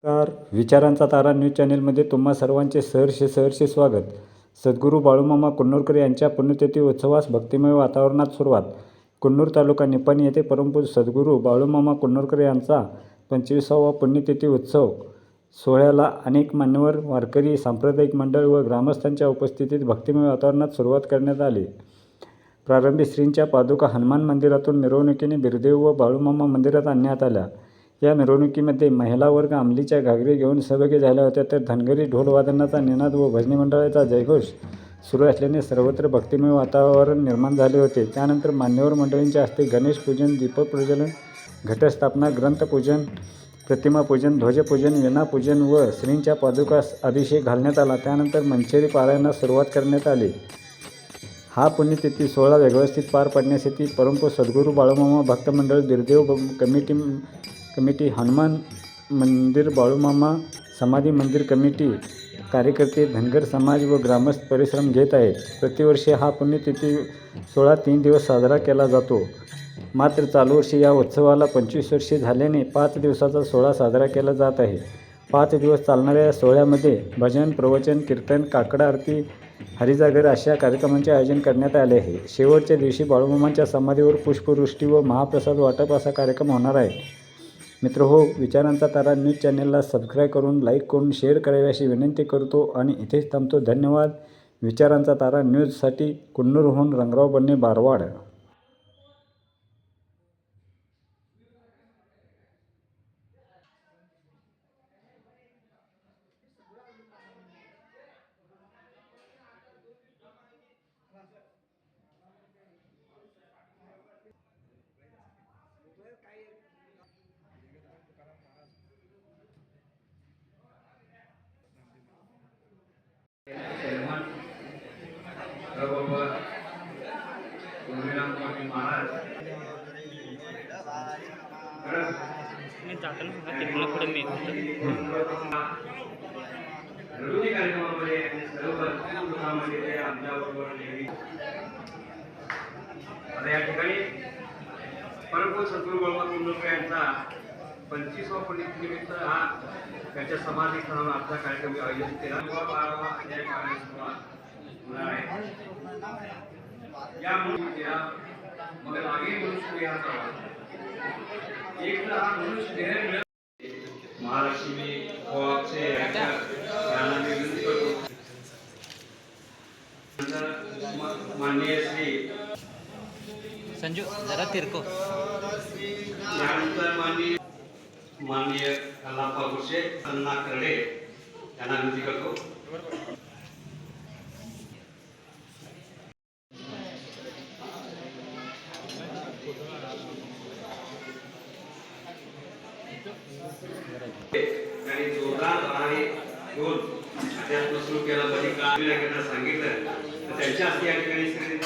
नमस्कार. विचारांचा तारा न्यूज चॅनेलमध्ये तुम्हा सर्वांचे सहर्ष स्वागत. सद्गुरू बाळूमामा कुन्नूरकर यांच्या पुण्यतिथी उत्सवास भक्तिमय वातावरणात सुरुवात. कुन्नूर तालुका निपाणी येथे परमपूज्य सद्गुरू बाळूमामा कुन्नूरकर यांचा 25वा पुण्यतिथी उत्सव सोहळ्याला अनेक मान्यवर, वारकरी, सांप्रदायिक मंडळ व ग्रामस्थांच्या उपस्थितीत भक्तिमय वातावरणात सुरुवात करण्यात आली. प्रारंभी श्रींच्या पादुका हनुमान मंदिरातून मिरवणुकीने बिरदेव व बाळूमामा मंदिरात आणण्यात आल्या. या मिरवणुकीमध्ये महिला वर्ग अंमलीच्या घागरी घेऊन सहभागी झाल्या होत्या, तर धनगरी ढोलवादनाचा निनाद व भजनी मंडळाचा जयघोष सुरू असल्याने सर्वत्र भक्तिमय वातावरण निर्माण झाले होते. त्यानंतर मान्यवर मंडळींच्या हस्ते गणेश पूजन, दीपक प्रज्वलन, घटस्थापना, ग्रंथपूजन, प्रतिमा पूजन, ध्वजपूजन, वीणा पूजन व श्रींच्या पादुकास अभिषेक घालण्यात आला. त्यानंतर मंचेरी पारायणास सुरुवात करण्यात आली. हा पुण्यतिथी सोहळा व्यवस्थित पार पाडण्यासाठी परमपूज्य सद्गुरू बाळूमामा भक्त मंडळ, बिरदेव कमिटी, हनुमान मंदिर, बाळूमामा समाधी मंदिर कमिटी, कार्यकर्ते, धनगर समाज व ग्रामस्थ परिश्रम घेत आहेत. प्रतिवर्षी हा पुण्यतिथी सोहळा 3 दिवस साजरा केला जातो. मात्र चालू वर्षी या उत्सवाला 25 वर्षे झाल्याने 5 दिवसाचा सोहळा साजरा केला जात आहे. 5 दिवस चालणाऱ्या या सोहळ्यामध्ये भजन, प्रवचन, कीर्तन, काकड आरती, हरिजागर अशा कार्यक्रमांचे आयोजन करण्यात आले आहे. शेवटच्या दिवशी बाळूमामांच्या समाधीवर पुष्पवृष्टी व महाप्रसाद वाटप असा कार्यक्रम होणार आहे. मित्रहो, विचारांचा तारा न्यूज चॅनेलला सबस्क्राईब करून, लाईक करून, शेअर करावी अशी विनंती करतो आणि इथेच थांबतो. धन्यवाद. विचारांचा तारा न्यूजसाठी कुन्नूरहून रंगराव बन्ने, बारवाड. मी जाताना सांगा तिथून पुढे मी कार्यक्रमामध्ये सर्व लोकांमध्ये आमच्याबरोबर आता या ठिकाणी परमपूज्य सद्गुरू बाळूमामा कुन्नूरकर यांचा 25वा पुण्यतिथीनिमित्त हा त्यांच्या समाधी स्थळावर आजचा कार्यक्रम आयोजित केला. या मुलीला मग आगे मनुष्य एक हा मनुष्य महालक्ष्मी कोआपचे यांना मी विनंती करतो. माननीय श्री संजू जरा तिरको यानंतर माननीय कल्लाप्पा गुरशे, अण्णा करडे यांना विनंती करतो. आणि जोरदार आहे घेऊन अध्यात्म सुरू केला बरी काम सांगितलं तर त्यांच्या हस्ते या ठिकाणी श्री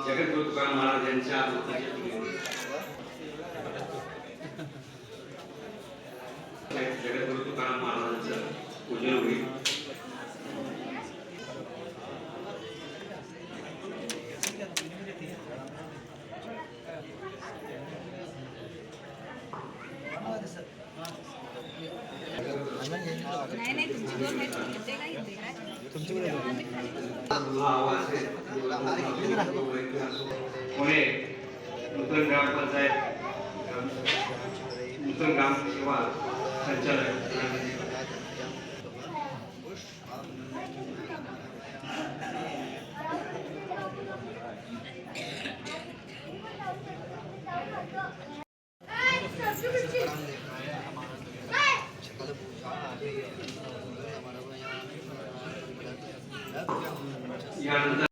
जगद्गुरु तुकाराम महाराज यांच्या जगद्गुरु तुकाराम महाराजांचं पूजन होईल. पुणे नूतन ग्रामपंचायत, नूतन ग्राम सेवा संचालक यानंतर